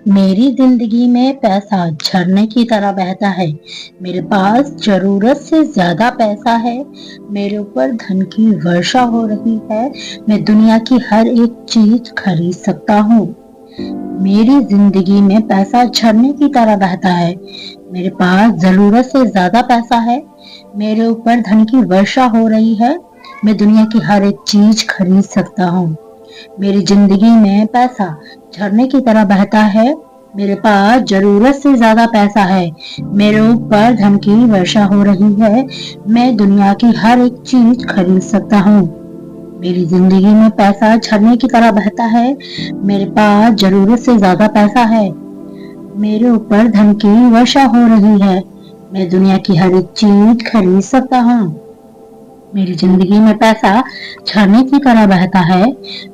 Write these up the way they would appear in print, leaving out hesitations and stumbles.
मेरी जिंदगी में पैसा झरने की तरह बहता है। मेरे पास जरूरत से ज्यादा पैसा है। मेरे ऊपर धन की वर्षा हो रही है। मैं दुनिया की हर एक चीज खरीद सकता हूँ। मेरी जिंदगी में पैसा झरने की तरह बहता है। मेरे पास जरूरत से ज्यादा पैसा है। मेरे ऊपर धन की वर्षा हो रही है। मैं दुनिया की हर एक चीज खरीद सकता हूँ। मेरी जिंदगी में पैसा झरने की तरह बहता है। मेरे पास जरूरत से ज्यादा पैसा है। मेरे ऊपर धन की वर्षा हो रही है। मैं दुनिया की हर एक चीज खरीद सकता हूँ। मेरी जिंदगी में पैसा झरने की तरह बहता है। मेरे पास जरूरत से ज्यादा पैसा है। मेरे ऊपर धन की वर्षा हो रही है। मैं दुनिया की हर एक चीज खरीद सकता हूँ। मेरी जिंदगी में पैसा झरने की तरह बहता है।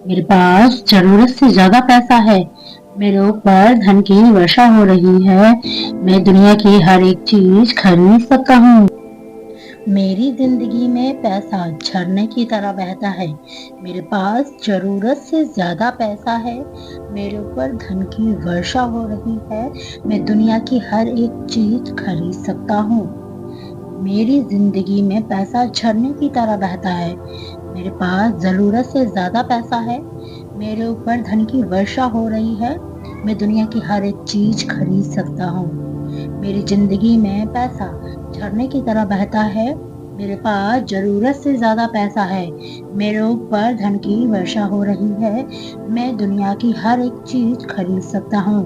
मेरे पास जरूरत से ज्यादा पैसा है। मेरे ऊपर धन की वर्षा हो रही है। मैं दुनिया की हर एक चीज खरीद सकता हूँ। मेरी जिंदगी में पैसा झरने की तरह बहता है। मेरे पास जरूरत से ज्यादा पैसा है। मेरे ऊपर धन की वर्षा हो रही है। मैं दुनिया की हर एक चीज खरीद सकता हूँ। मेरी जिंदगी में पैसा झरने की तरह बहता है। मेरे पास जरूरत से ज्यादा पैसा है। मेरे ऊपर धन की वर्षा हो रही है। मैं दुनिया की हर एक चीज खरीद सकता हूँ। मेरी जिंदगी में पैसा झरने की तरह बहता है। मेरे पास जरूरत से ज्यादा पैसा है। मेरे ऊपर धन की वर्षा हो रही है। मैं दुनिया की हर एक चीज खरीद सकता हूँ।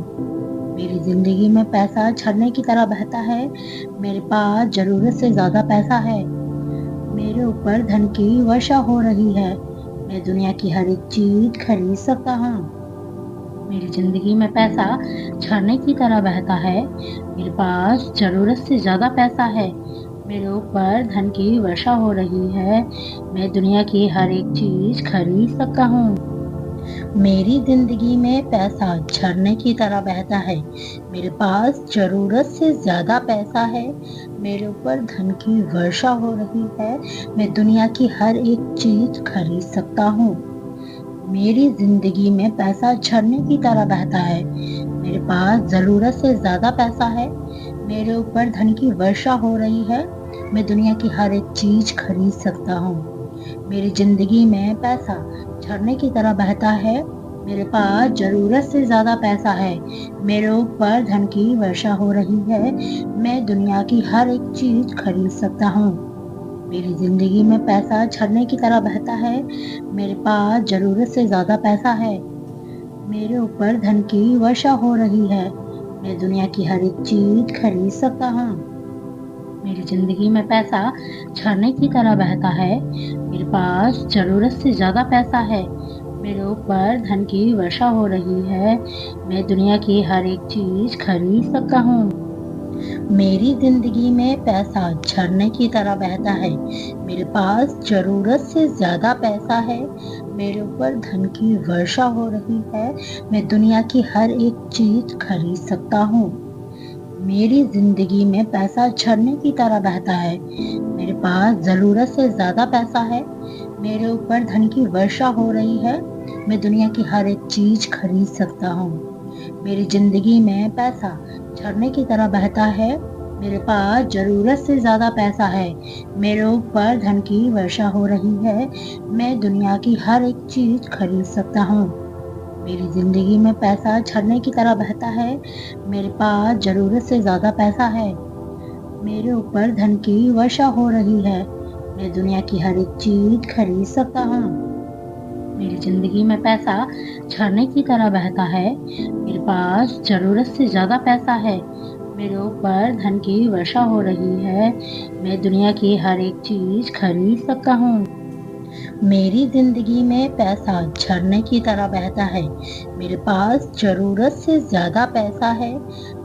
मेरी जिंदगी में पैसा झरने की तरह बहता है। मेरे पास जरूरत से ज्यादा पैसा है। मेरे ऊपर धन की वर्षा हो रही है। मैं दुनिया की हर एक चीज खरीद सकता हूँ। मेरी जिंदगी में पैसा झरने की तरह बहता है। मेरे पास जरूरत से ज्यादा पैसा है। मेरे ऊपर धन की वर्षा हो रही है। मैं दुनिया की हर एक चीज खरीद सकता हूँ। मेरी जिंदगी में पैसा झरने की तरह बहता है। मेरे पास जरूरत से ज्यादा पैसा है। मेरे ऊपर धन की वर्षा हो रही है। मैं दुनिया की हर एक चीज खरीद सकता हूँ। मेरी जिंदगी में पैसा झरने की तरह बहता है। मेरे पास जरूरत से ज्यादा पैसा है। मेरे ऊपर धन की वर्षा हो रही है। मैं दुनिया की हर एक चीज खरीद सकता हूँ। मेरी जिंदगी में पैसा झरने की तरह बहता है। मेरे पास जरूरत से ज्यादा पैसा है। मेरे ऊपर धन की वर्षा हो रही है। मैं दुनिया की हर एक चीज खरीद सकता हूँ। मेरी जिंदगी में पैसा झरने की तरह बहता है। मेरे पास जरूरत से ज्यादा पैसा है। मेरे ऊपर धन की वर्षा हो रही है। मैं दुनिया की हर एक चीज खरीद सकता हूँ। मेरी जिंदगी में पैसा झरने की तरह बहता है। मेरे पास जरूरत से ज्यादा पैसा है। मेरे ऊपर धन की वर्षा हो रही है। मैं दुनिया की हर एक चीज खरीद सकता हूँ। मेरी जिंदगी में पैसा झरने की तरह बहता है। मेरे पास जरूरत से ज्यादा पैसा है। मेरे ऊपर धन की वर्षा हो रही है। मैं दुनिया की हर एक चीज खरीद सकता हूँ। मेरी जिंदगी में पैसा झरने की तरह बहता है। मेरे पास जरूरत से ज्यादा पैसा है। मेरे ऊपर धन की वर्षा हो रही है। मैं दुनिया की हर एक चीज खरीद सकता हूँ। मेरी जिंदगी में पैसा झरने की तरह बहता है। मेरे पास जरूरत से ज्यादा पैसा है। मेरे ऊपर धन की वर्षा हो रही है। मैं दुनिया की हर एक चीज खरीद सकता हूँ। मेरी जिंदगी में पैसा झरने की तरह बहता है। मेरे पास जरूरत से ज्यादा पैसा है। मेरे ऊपर धन की वर्षा हो रही है। मैं दुनिया की हर एक चीज खरीद सकता हूँ। मेरी जिंदगी में पैसा झरने की तरह बहता है। मेरे पास जरूरत से ज्यादा पैसा है। मेरे ऊपर धन की वर्षा हो रही है। मैं दुनिया की हर एक चीज खरीद सकता हूँ। मेरी जिंदगी में पैसा झरने की तरह बहता है। मेरे पास जरूरत से ज्यादा पैसा है।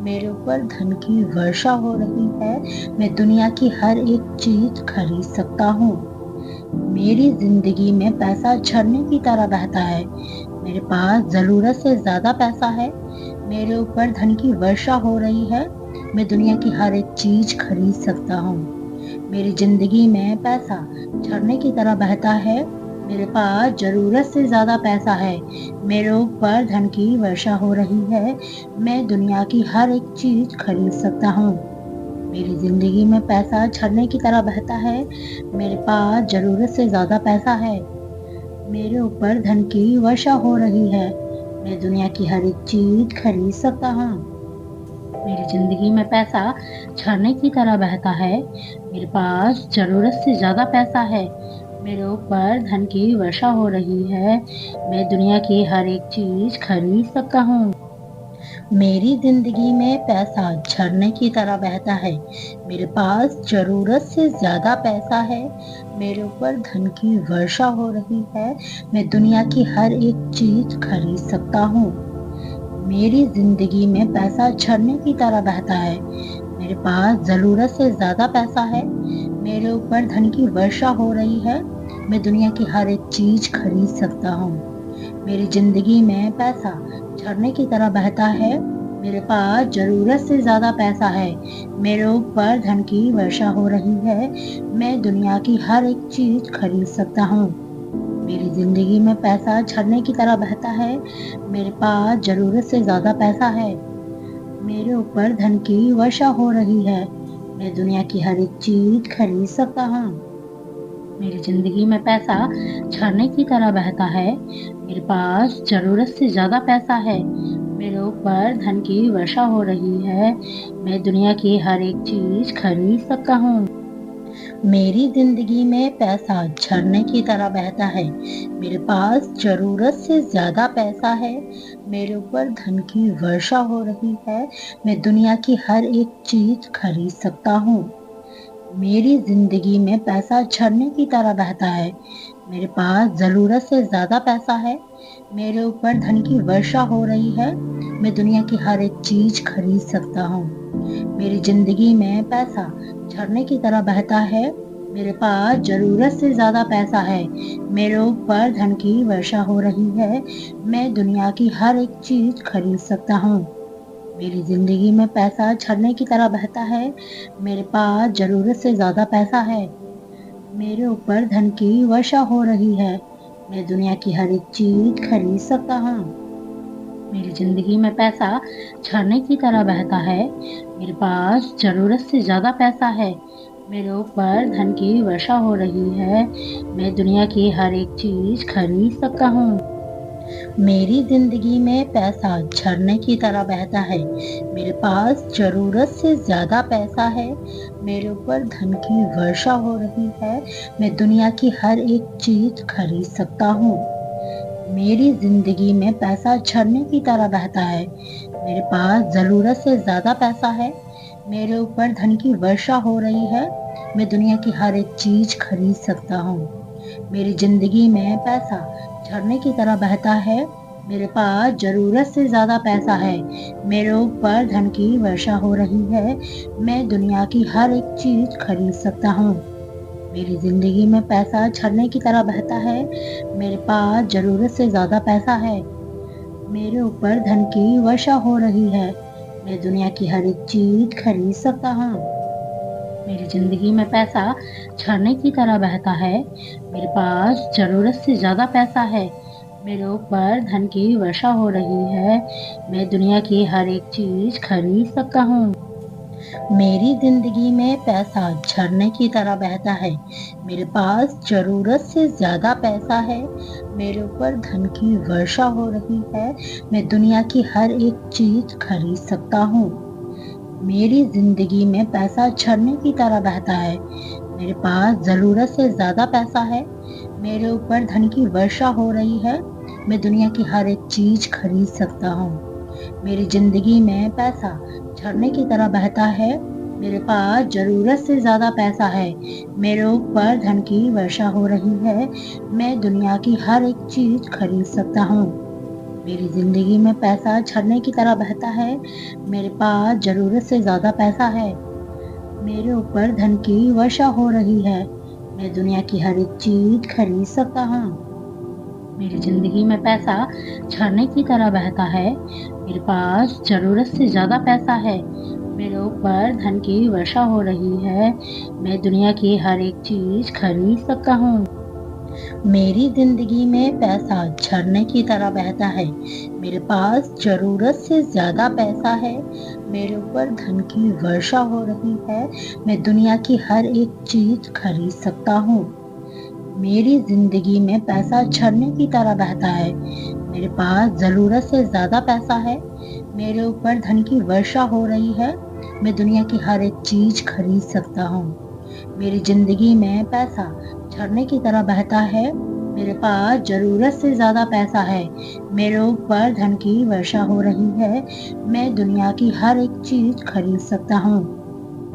मेरे ऊपर धन की वर्षा हो रही है। मैं दुनिया की हर एक चीज खरीद सकता हूँ। मेरी जिंदगी में पैसा झरने की तरह बहता है। मेरे पास जरूरत से ज्यादा पैसा है। मेरे ऊपर धन की वर्षा हो रही है। मैं दुनिया की हर एक चीज खरीद सकता हूँ। मेरी जिंदगी में पैसा झरने की तरह बहता है। मेरे पास ज़रूरत से ज़्यादा पैसा है। मेरे ऊपर धन की वर्षा हो रही है। मैं दुनिया की हर एक चीज़ खरीद सकता हूँ। मेरी ज़िंदगी में पैसा झरने की तरह बहता है। मेरे पास ज़रूरत से ज़्यादा पैसा है। मेरे ऊपर धन की वर्षा हो रही है। मैं दुनिया की हर एक चीज़ खरीद सकता हूँ। मेरी ज़िंदगी में पैसा झरने की तरह बहता है। मेरे पास ज़रूरत से ज़्यादा पैसा है। मेरे ऊपर धन की वर्षा हो रही है। मैं दुनिया की हर एक चीज़ खरीद सकता हूँ। मेरी ज़िंदगी में पैसा झरने की तरह बहता है। मेरे पास ज़रूरत से ज़्यादा पैसा है। मेरे ऊपर धन की वर्षा हो रही है। मैं दुनिया की हर एक चीज़ खरीद सकता हूँ। मेरी ज़िंदगी में पैसा झरने की तरह बहता है। मेरे पास ज़रूरत से ज़्यादा पैसा है। मेरे ऊपर धन की वर्षा हो रही है। मैं दुनिया की हर एक चीज़ खरीद सकता हूँ। मेरी ज़िंदगी में पैसा झरने की तरह बहता है। मेरे पास ज़रूरत से ज़्यादा पैसा है। मेरे ऊपर धन की वर्षा हो रही है। मैं दुनिया की हर एक चीज़ खरीद सकता हूँ। मेरी ज़िंदगी में पैसा झरने की तरह बहता है। मेरे पास ज़रूरत से ज़्यादा पैसा है। मेरे ऊपर धन की वर्षा हो रही है। मैं दुनिया की हर एक चीज़ खरीद सकता हूँ। मेरी ज़िंदगी में पैसा झरने की तरह बहता है। मेरे पास ज़रूरत से ज़्यादा पैसा है। मेरे ऊपर धन की वर्षा हो रही है। मैं दुनिया की हर एक चीज़ खरीद सकता हूँ। मेरी ज़िंदगी में पैसा झरने की तरह बहता है। मेरे पास ज़रूरत से ज़्यादा पैसा है। मेरे ऊपर धन की वर्षा हो रही है। मैं दुनिया की हर एक चीज़ खरीद सकता हूँ। मेरी ज़िंदगी में पैसा झरने की तरह बहता है। मेरे पास ज़रूरत से ज़्यादा पैसा है। मेरे ऊपर धन की वर्षा हो रही है। मैं दुनिया की हर एक चीज़ खरीद सकता हूँ। मेरी ज़िंदगी में पैसा झरने की तरह बहता है। मेरे पास ज़रूरत से ज़्यादा पैसा है। मेरे ऊपर धन की वर्षा हो रही है। मैं दुनिया की हर एक चीज़ खरीद सकता हूँ। मेरी ज़िंदगी में पैसा झरने की तरह बहता है। मेरे पास ज़रूरत से ज़्यादा पैसा है। मेरे ऊपर धन की वर्षा हो रही है। मैं दुनिया की हर एक चीज़ खरीद सकता हूँ। मेरी ज़िंदगी में पैसा झरने की तरह बहता है। मेरे पास ज़रूरत से ज़्यादा पैसा है। मेरे ऊपर धन की वर्षा हो रही है। मैं दुनिया की हर एक चीज़ खरीद सकता हूँ। मेरी ज़िंदगी में पैसा झरने की तरह बहता है। मेरे पास ज़रूरत से ज़्यादा पैसा है। मेरे ऊपर धन की वर्षा हो रही है। मैं दुनिया की हर एक चीज़ खरीद सकता हूँ। मेरी ज़िंदगी में पैसा झरने की तरह बहता है। मेरे पास ज़रूरत से ज़्यादा पैसा है। मेरे ऊपर धन की वर्षा हो रही है। मैं दुनिया की हर एक चीज़ खरीद सकता हूँ। मेरी ज़िंदगी में पैसा झरने की तरह बहता है। मेरे पास ज़रूरत से ज़्यादा पैसा है। मेरे ऊपर धन की वर्षा हो रही है। मैं दुनिया की हर एक चीज़ खरीद सकता हूँ। मेरी ज़िंदगी में पैसा झरने की तरह बहता है। मेरे पास ज़रूरत से ज़्यादा पैसा है। मेरे ऊपर धन की वर्षा हो रही है। मैं दुनिया की हर एक चीज़ खरीद सकता हूँ। मेरी ज़िंदगी में पैसा झरने की तरह बहता है। मेरे पास ज़रूरत से ज़्यादा पैसा है। मेरे ऊपर धन की वर्षा हो रही है। मैं दुनिया की हर एक चीज़ खरीद सकता हूँ। मेरी ज़िंदगी में पैसा झरने की तरह बहता है। मेरे पास ज़रूरत से ज़्यादा पैसा है। मेरे ऊपर धन की वर्षा हो रही है। मैं दुनिया की हर एक चीज़ खरीद सकता हूँ। मेरी ज़िंदगी में पैसा झरने की तरह बहता है। मेरे पास ज़रूरत से ज़्यादा पैसा है। मेरे ऊपर धन की वर्षा हो रही है। मैं दुनिया की हर एक चीज़ खरीद सकता हूँ। मेरी ज़िंदगी में पैसा झरने की तरह बहता है। मेरे पास ज़रूरत से ज़्यादा पैसा है। मेरे ऊपर धन की वर्षा हो रही है। मैं दुनिया की हर एक चीज़ खरीद सकता हूँ। मेरी ज़िंदगी में पैसा झरने की तरह बहता है। मेरे पास ज़रूरत से ज़्यादा पैसा है। मेरे ऊपर धन की वर्षा हो रही है। मैं दुनिया की हर एक चीज़ खरीद सकता हूँ। मेरी ज़िंदगी में पैसा झरने की तरह बहता है। मेरे पास ज़रूरत से ज़्यादा पैसा है। मेरे ऊपर धन की वर्षा हो रही है। मैं दुनिया की हर एक चीज़ खरीद सकता हूँ। मेरी जिंदगी में पैसा झरने की तरह बहता है। मेरे पास जरूरत से ज्यादा पैसा है। मेरे ऊपर धन की वर्षा हो रही है। मैं दुनिया की हर एक चीज खरीद सकता हूँ। मेरी जिंदगी में पैसा झरने की तरह बहता है। मेरे पास जरूरत से ज्यादा पैसा है। मेरे ऊपर धन की वर्षा हो रही है। मैं दुनिया की हर एक चीज खरीद सकता हूँ। मेरी जिंदगी में पैसा झरने की तरह बहता है। मेरे पास जरूरत से ज्यादा पैसा है। मेरे ऊपर धन की वर्षा हो रही है। मैं दुनिया की हर एक चीज खरीद सकता हूँ।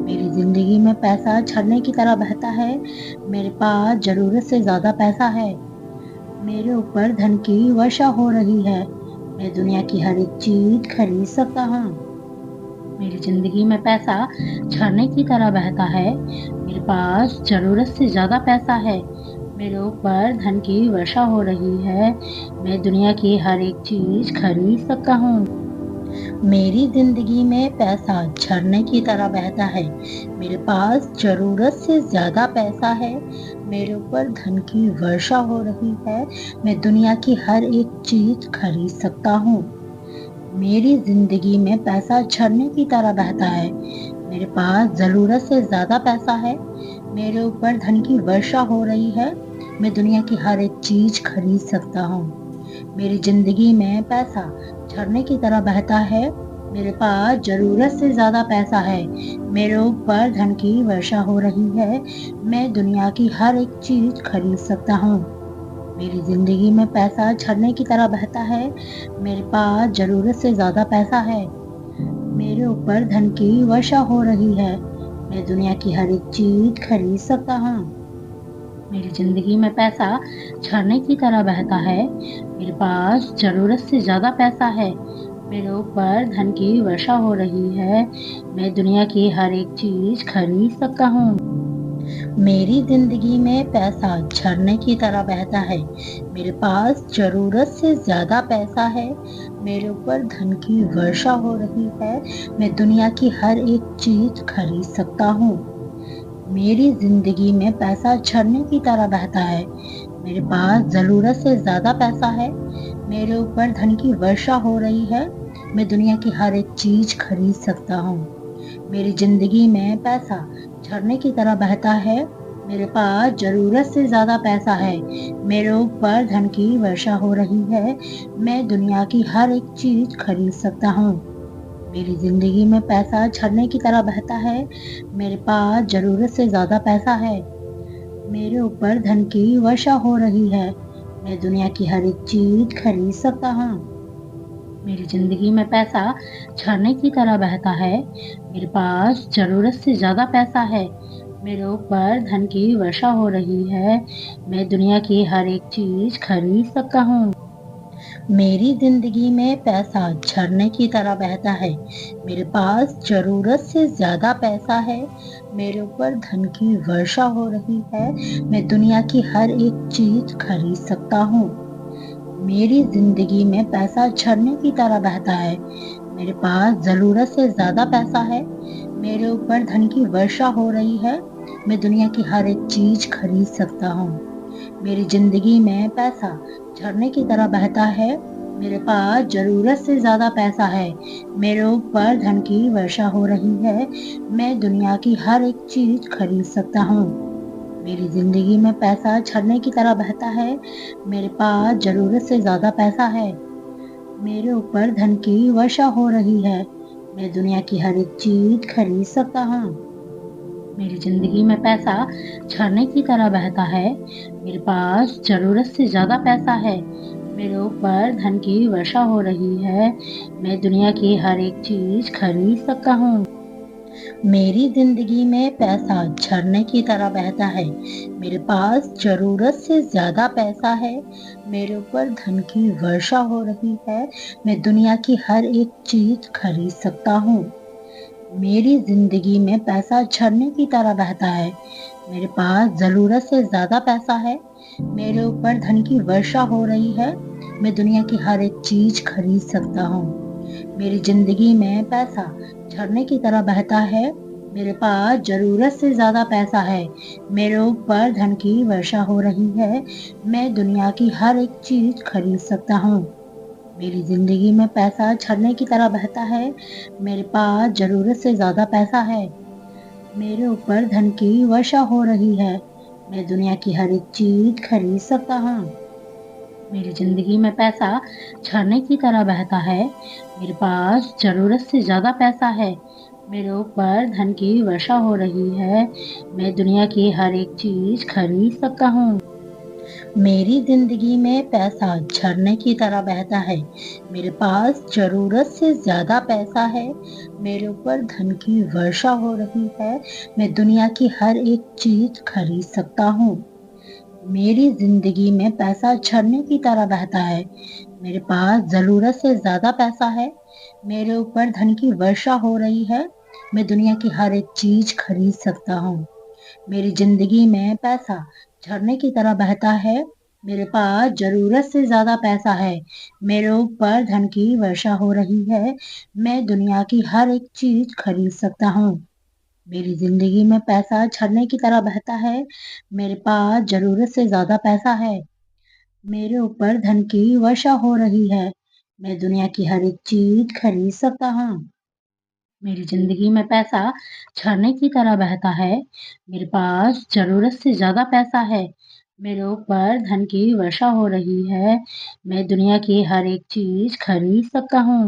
मेरी जिंदगी में पैसा झरने की तरह बहता है। मेरे पास जरूरत से ज्यादा पैसा है। मेरे ऊपर धन की वर्षा हो रही है। मैं दुनिया की हर एक चीज खरीद सकता हूँ। मेरी जिंदगी में पैसा झरने की तरह बहता है। मेरे पास जरूरत से ज्यादा पैसा है। मेरे ऊपर धन की वर्षा हो रही है। मैं दुनिया की हर एक चीज खरीद सकता हूँ। मेरी जिंदगी में पैसा झरने की तरह बहता है। मेरे पास जरूरत से ज्यादा पैसा है। मेरे ऊपर धन की वर्षा हो रही है। मैं दुनिया की हर एक चीज खरीद सकता हूँ। मेरी जिंदगी में पैसा झरने की तरह बहता है। मेरे पास जरूरत से ज्यादा पैसा है। मेरे ऊपर धन की वर्षा हो रही है। मैं दुनिया की हर एक चीज खरीद सकता हूँ। मेरी जिंदगी में पैसा झरने की तरह बहता है। मेरे पास जरूरत से ज्यादा पैसा है। मेरे ऊपर धन की वर्षा हो रही है। मैं दुनिया की हर एक चीज खरीद सकता हूँ। मेरी जिंदगी में पैसा झरने की तरह बहता है। मेरे पास जरूरत से ज्यादा पैसा है। मेरे ऊपर धन की वर्षा हो रही है। मैं दुनिया की हर एक चीज खरीद सकता हूँ। मेरी जिंदगी में पैसा झरने की तरह बहता है। मेरे पास जरूरत से ज्यादा पैसा है। मेरे ऊपर धन की वर्षा हो रही है। मैं दुनिया की हर एक चीज खरीद सकता हूँ। मेरी जिंदगी में पैसा झरने की तरह बहता है। मेरे पास जरूरत से ज्यादा पैसा है। मेरे ऊपर धन की वर्षा हो रही है। मैं दुनिया की हर एक चीज खरीद सकता हूँ। मेरी जिंदगी में पैसा झरने की तरह बहता है। मेरे पास जरूरत से ज्यादा पैसा है। मेरे ऊपर धन की वर्षा हो रही है। मैं दुनिया की हर एक चीज खरीद सकता हूँ। मेरी जिंदगी में पैसा झरने की तरह बहता है। मेरे पास जरूरत से ज्यादा पैसा है। मेरे ऊपर धन की वर्षा हो रही है। मैं दुनिया की हर एक चीज खरीद सकता हूँ। मेरी जिंदगी में पैसा झरने की तरह बहता है। मेरे पास जरूरत से ज्यादा पैसा है। मेरे ऊपर धन की वर्षा हो रही है। मैं दुनिया की हर एक चीज खरीद सकता हूँ। मेरी जिंदगी में पैसा झरने की तरह बहता है। मेरे पास जरूरत से ज्यादा पैसा है। मेरे ऊपर धन की वर्षा हो रही है। मैं दुनिया की हर एक चीज खरीद सकता हूँ। मेरी जिंदगी में पैसा झरने की तरह बहता है। मेरे पास जरूरत से ज्यादा पैसा है। मेरे ऊपर धन की वर्षा हो रही है। मैं दुनिया की हर एक चीज खरीद सकता हूँ। मेरी जिंदगी में पैसा झरने की तरह बहता है। मेरे पास जरूरत से ज्यादा पैसा है। मेरे ऊपर धन की वर्षा हो रही है। मैं दुनिया की हर एक चीज खरीद सकता हूँ। मेरी जिंदगी में पैसा झरने की तरह बहता है। मेरे पास जरूरत से ज्यादा पैसा है। मेरे ऊपर धन की वर्षा हो रही है। मैं दुनिया की हर एक चीज खरीद सकता हूँ। मेरी जिंदगी में पैसा झरने की तरह बहता है। मेरे पास जरूरत से ज्यादा पैसा है। मेरे ऊपर धन की वर्षा हो रही है। मैं दुनिया की हर एक चीज खरीद सकता हूँ। मेरी जिंदगी में पैसा झरने की तरह बहता है। मेरे पास जरूरत से ज्यादा पैसा है। मेरे ऊपर धन की वर्षा हो रही है। मैं दुनिया की हर एक चीज खरीद सकता हूँ। मेरी जिंदगी में पैसा झरने की तरह बहता है। मेरे पास जरूरत से ज्यादा पैसा है। मेरे ऊपर धन की वर्षा हो रही है। मैं दुनिया की हर एक चीज खरीद सकता हूँ। मेरी जिंदगी में पैसा झरने की तरह बहता है। मेरे पास जरूरत से ज्यादा पैसा है। मेरे ऊपर धन की वर्षा हो रही है। मैं दुनिया की हर एक चीज खरीद सकता हूँ। मेरी जिंदगी में पैसा झरने की तरह बहता है। मेरे पास ज़रूरत से ज़्यादा पैसा है। मेरे ऊपर धन की वर्षा हो रही है। मैं दुनिया की हर एक चीज़ खरीद सकता हूँ। मेरी ज़िंदगी में पैसा झरने की तरह बहता है। मेरे पास ज़रूरत से ज़्यादा पैसा है। मेरे ऊपर धन की वर्षा हो रही है। मैं दुनिया की हर एक चीज़ खरीद सकता हूँ। मेरी ज़िंदगी में पैसा झरने की तरह बहता है। मेरे पास ज़रूरत से ज़्यादा पैसा है। मेरे ऊपर धन की वर्षा हो रही है। मैं दुनिया की हर एक चीज़ खरीद सकता हूँ। मेरी ज़िंदगी में पैसा झरने की तरह बहता है। मेरे पास ज़रूरत से ज़्यादा पैसा है। मेरे ऊपर धन की वर्षा हो रही है। मैं दुनिया की हर एक चीज़ खरीद सकता हूँ। मेरी ज़िंदगी में पैसा झरने की तरह बहता है। मेरे पास ज़रूरत से ज़्यादा पैसा है। मेरे ऊपर धन की वर्षा हो रही है। मैं दुनिया की हर एक चीज़ खरीद सकता हूँ। मेरी ज़िंदगी में पैसा झरने की तरह बहता है। मेरे पास ज़रूरत से ज़्यादा पैसा है। मेरे ऊपर धन की वर्षा हो रही है। मैं दुनिया की हर एक चीज़ खरीद सकता हूँ। मेरी ज़िंदगी में पैसा झरने की तरह बहता है। मेरे पास ज़रूरत से ज़्यादा पैसा है। मेरे ऊपर धन की वर्षा हो रही है। मैं दुनिया की हर एक चीज़ खरीद सकता हूँ। मेरी ज़िंदगी में पैसा झरने की तरह बहता है। मेरे पास ज़रूरत से ज़्यादा पैसा है। मेरे ऊपर धन की वर्षा हो रही है। मैं दुनिया की हर एक चीज़ खरीद सकता हूँ।